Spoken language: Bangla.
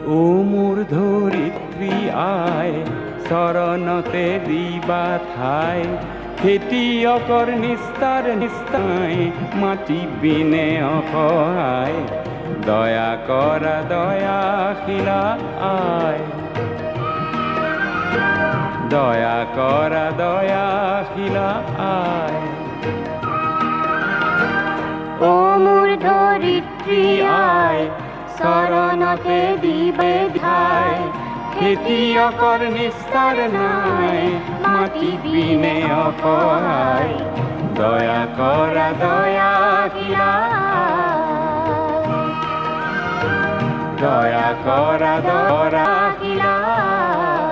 ও মোর ধরিত্রী আয়, শরণতে দিবা ঠাই, খেতিয়কৰ নিস্তার নিস্তায়, মাটি বিনে অসহায়, দয়া কৰা দয়াশীলা আয়, দয়া কৰা দয়াশীলা আয়। ও মোর ধরিত্রী আয়, শরণতে দিবে ঠাই, খেতিয়কৰ নিস্তার নাই, মাটি বিনে অসহায়, দয়া কৰা দয়াশীলা আয়, দয়া কৰা দয়াশীলা আয়।